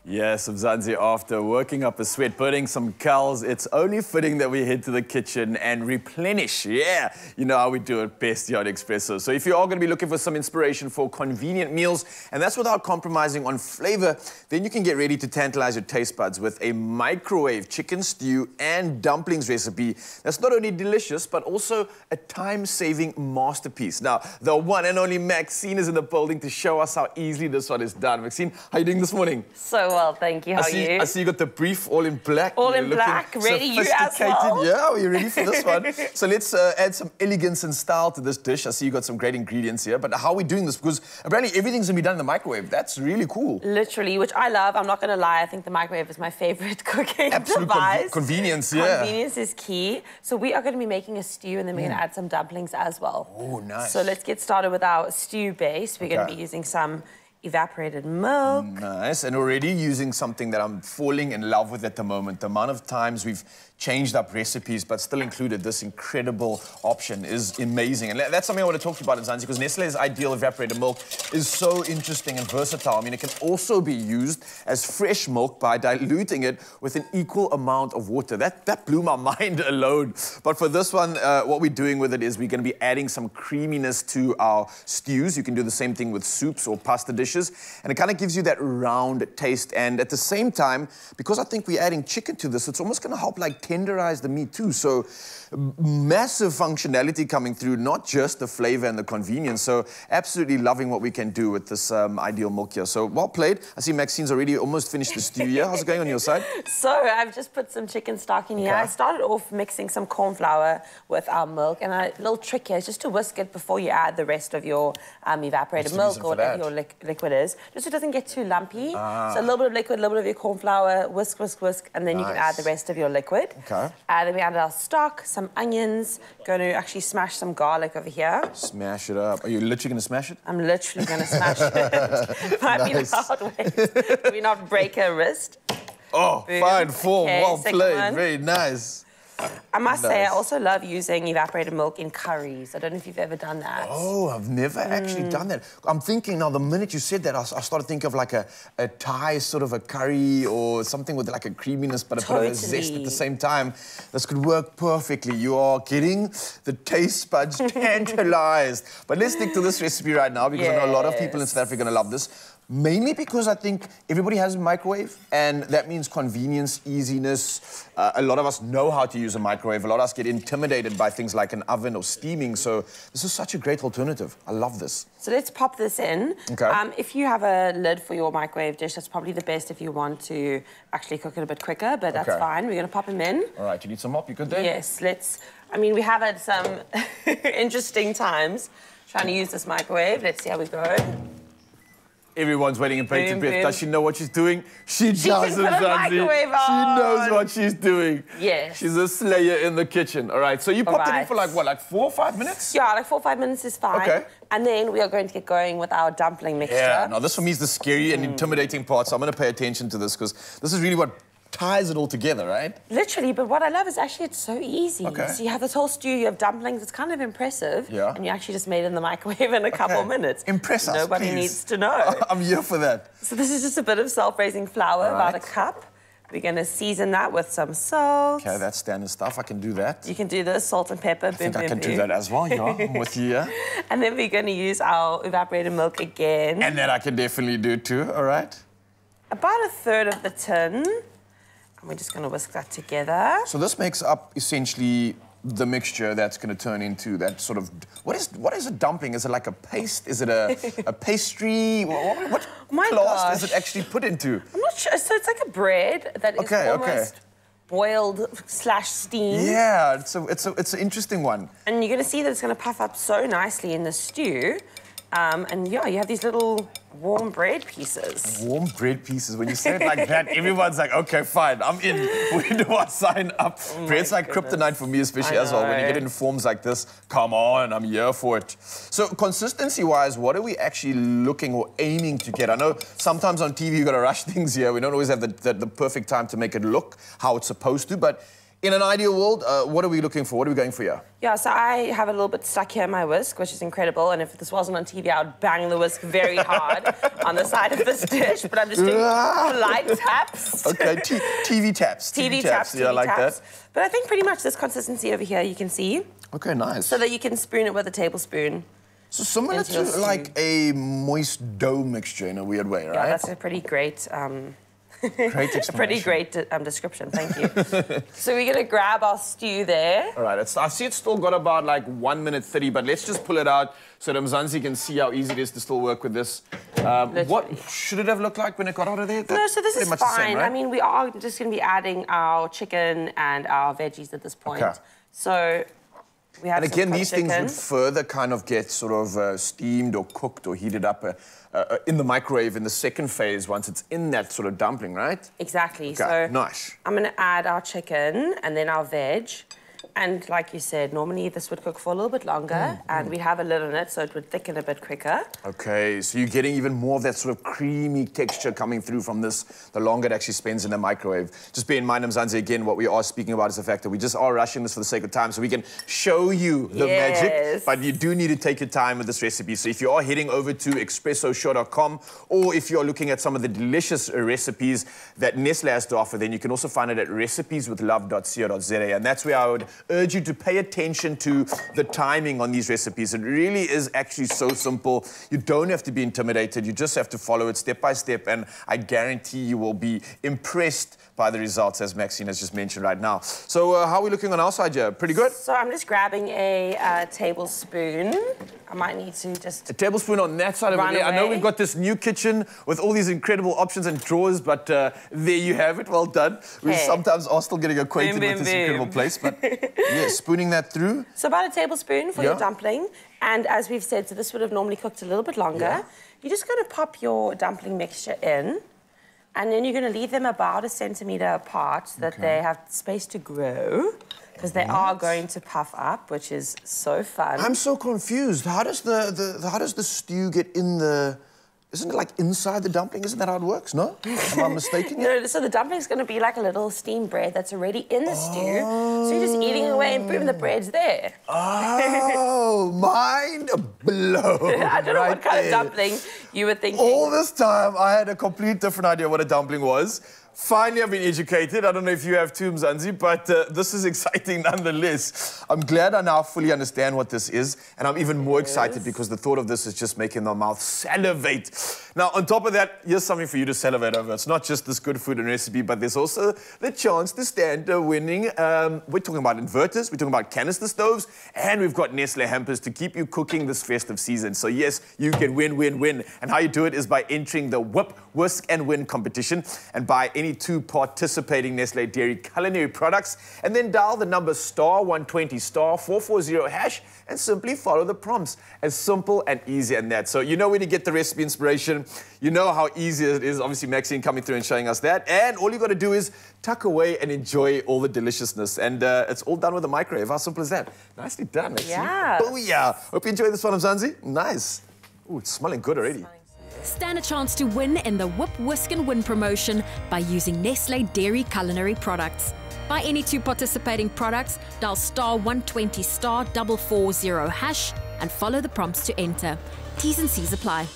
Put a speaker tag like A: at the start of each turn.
A: Yes, Mzansi, after working up a sweat, putting some cows, it's only fitting that we head to the kitchen and replenish. Yeah, you know how we do it best here at Expresso. So if you are going to be looking for some inspiration for convenient meals, and that's without compromising on flavor, then you can get ready to tantalize your taste buds with a microwave chicken stew and dumplings recipe that's not only delicious, but also a time-saving masterpiece. Now, the one and only Maxine is in the building to show us how easily this one is done. Maxine, how are you doing this morning?
B: So well, thank you. How are you?
A: I see you got the brief all in black.
B: All in black, ready, you as well.
A: Yeah, are you ready for this one? So let's add some elegance and style to this dish. I see you got some great ingredients here, but how are we doing this? Because apparently everything's gonna be done in the microwave. That's really cool.
B: Literally, which I love. I'm not gonna lie, I think the microwave is my favorite cooking
A: Absolute
B: device.
A: Convenience, yeah.
B: Convenience is key. So we are gonna be making a stew and then we're gonna add some dumplings as well.
A: Oh, nice.
B: So let's get started with our stew base. We're gonna be using some evaporated milk.
A: Nice, and already using something that I'm falling in love with at the moment. The amount of times we've changed up recipes but still included this incredible option is amazing. And that's something I want to talk to you about in Zanzi, because Nestle's ideal evaporated milk is so interesting and versatile. I mean, it can also be used as fresh milk by diluting it with an equal amount of water. That blew my mind alone. But for this one, what we're doing with it is we're going to be adding some creaminess to our stews. You can do the same thing with soups or pasta dishes, and it kind of gives you that round taste. And at the same time, because I think we're adding chicken to this, it's almost going to help like tenderize the meat too. So massive functionality coming through, not just the flavor and the convenience. So absolutely loving what we can do with this ideal milk here. So well played. I see Maxine's already almost finished the stew here. How's it going on your side?
B: So I've just put some chicken stock in here. I started off mixing some corn flour with our milk, and a little trick here is just to whisk it before you add the rest of your evaporated milk or whatever your liquid is, just so it doesn't get too lumpy. So a little bit of liquid, a little bit of your corn flour, whisk, whisk, whisk, and then you can add the rest of your liquid.
A: Okay.
B: Then we added our stock, some onions, going to actually smash some garlic over here.
A: Smash it up. Are you literally going to smash it?
B: I'm literally going to smash it. Might be the hard way. Do we not break a wrist?
A: Oh, boom. Fine form,
B: okay,
A: well played, very nice.
B: I must say, I also love using evaporated milk in curries. I don't know if you've ever done that.
A: Oh, I've never actually done that. I'm thinking now, the minute you said that, I started thinking of like a Thai sort of a curry or something with like a creaminess but a bit of a zest at the same time. This could work perfectly. You are getting the taste buds tantalized. But let's stick to this recipe right now, because I know a lot of people in South Africa are going to love this. Mainly because I think everybody has a microwave, and that means convenience, easiness. A lot of us know how to use a microwave. A lot of us get intimidated by things like an oven or steaming, so this is such a great alternative. I love this.
B: So let's pop this in. Okay. If you have a lid for your microwave dish, that's probably the best if you want to actually cook it a bit quicker, but that's fine. We're going to pop them in.
A: All right, you need some mop? You good there?
B: Yes, let's... I mean, we have had some interesting times trying to use this microwave. Let's see how we go.
A: Everyone's waiting in bated breath. Does she know what she's doing? She doesn't, Zanzi. She knows what she's doing.
B: Yes.
A: She's a slayer in the kitchen. All right, so you popped it in for like, what, like 4 or 5 minutes?
B: Yeah, like 4 or 5 minutes is fine. Okay. And then we are going to get going with our dumpling mixture.
A: Yeah, now this for me is the scary and intimidating part, so I'm going to pay attention to this, because this is really what ties it all together, right?
B: Literally, but what I love is actually it's so easy. So you have this whole stew, you have dumplings, it's kind of impressive. Yeah. And you actually just made it in the microwave in a couple minutes.
A: Impress us,
B: Nobody needs to know.
A: I'm here for that.
B: So this is just a bit of self-raising flour, about a cup. We're going to season that with some salt.
A: Okay, that's standard stuff. I can do that.
B: You can do this, salt and pepper.
A: I think I can do that as well, yeah. I'm with you, yeah.
B: And then we're going to use our evaporated milk again.
A: And that I can definitely do too, all right?
B: About a third of the tin. And we're just going to whisk that together.
A: So this makes up essentially the mixture that's going to turn into that sort of... What is a dumpling? Is it like a paste? Is it a pastry? What class is it actually put into?
B: I'm not sure. So it's like a bread that is almost boiled / steamed.
A: Yeah, it's an interesting one.
B: And you're going to see that it's going to puff up so nicely in the stew. And yeah, you have these little warm bread pieces.
A: Warm bread pieces. When you say it like that, everyone's like, okay, fine, I'm in. When do I sign up? Bread's like kryptonite for me, especially as well. When you get in forms like this, come on, I'm here for it. So consistency-wise, what are we actually looking or aiming to get? I know sometimes on TV you've got to rush things here. We don't always have the perfect time to make it look how it's supposed to, but In an ideal world, what are we looking for? What are we going for here?
B: Yeah, so I have a little bit stuck here in my whisk, which is incredible. And if this wasn't on TV, I would bang the whisk very hard on the side of this dish. But I'm just doing polite taps.
A: Okay, TV taps.
B: TV taps.
A: Yeah, I like that.
B: But I think pretty much this consistency over here, you can see.
A: Okay, nice.
B: So that you can spoon it with a tablespoon.
A: So similar to like a moist dough mixture in a weird way, right?
B: Yeah, that's a pretty great...
A: Great
B: a pretty great description, thank you. So we're going to grab our stew there.
A: All right, I see it's still got about like 1 minute 30, but let's just pull it out so that Mzansi can see how easy it is to still work with this. What should it have looked like when it got out of there?
B: No, so this is fine.
A: Same, right?
B: I mean, we are just going to be adding our chicken and our veggies at this point. Okay. So we have
A: And again, these
B: chicken.
A: things would further kind of get sort of steamed or cooked or heated up in the microwave in the second phase once it's in that sort of dumpling, right?
B: Exactly.
A: Okay,
B: so
A: nice.
B: I'm going to add our chicken and then our veg. And like you said, normally this would cook for a little bit longer and we'd have a lid on it so it would thicken a bit quicker.
A: Okay, so you're getting even more of that sort of creamy texture coming through from this, the longer it actually spends in the microwave. Just bear in mind, Mzansi, again, what we are speaking about is the fact that we just are rushing this for the sake of time so we can show you the magic, but you do need to take your time with this recipe. So if you are heading over to expressoshow.com or if you're looking at some of the delicious recipes that Nestle has to offer, then you can also find it at recipeswithlove.co.za, and that's where I would urge you to pay attention to the timing on these recipes. It really is actually so simple. You don't have to be intimidated. You just have to follow it step by step, and I guarantee you will be impressed by the results, as Maxine has just mentioned right now. So how are we looking on our side here? Pretty good?
B: So I'm just grabbing a tablespoon. I might need to just...
A: A tablespoon on that side of it. I know we've got this new kitchen with all these incredible options and drawers, but there you have it. Well done. We sometimes are still getting acquainted with this incredible place, but yeah, spooning that through.
B: So about a tablespoon for your dumpling. And as we've said, so this would have normally cooked a little bit longer. You're just going to pop your dumpling mixture in. And then you're going to leave them about 1 centimetre apart so that they have space to grow, because they are going to puff up, which is so fun.
A: I'm so confused. How does the stew get in the... Isn't it like inside the dumpling? Isn't that how it works? No? Am I mistaken?
B: No, so the dumpling's going to be like a little steamed bread that's already in the stew. So you're just eating away and boom, the bread's there.
A: Oh, mind blown.
B: I don't know what kind of dumpling you were thinking.
A: All this time, I had a complete different idea what a dumpling was. Finally, I've been educated. I don't know if you have too, Mzansi, but this is exciting nonetheless. I'm glad I now fully understand what this is, and I'm even more excited because the thought of this is just making my mouth salivate. Now, on top of that, here's something for you to salivate over. It's not just this good food and recipe, but there's also the chance to stand winning. We're talking about inverters, we're talking about canister stoves, and we've got Nestle hampers to keep you cooking this festive season. So yes, you can win, win, win. And how you do it is by entering the Whip, Whisk and Win competition, and buy any 2 participating Nestle Dairy culinary products, and then dial the number *120 *440# and simply follow the prompts. As simple and easy as that. So you know where to get the recipe inspiration. You know how easy it is. Obviously, Maxine coming through and showing us that. And all you got to do is tuck away and enjoy all the deliciousness. And it's all done with a microwave. How simple is that? Nicely done, Maxine.
B: Yeah.
A: Booyah. Hope you enjoyed this one, Mzansi. Nice. Ooh, it's smelling good already.
C: Stand a chance to win in the Whip, Whisk and Win promotion by using Nestle Dairy culinary products. Buy any 2 participating products, dial *120 *440# and follow the prompts to enter. T's and C's apply.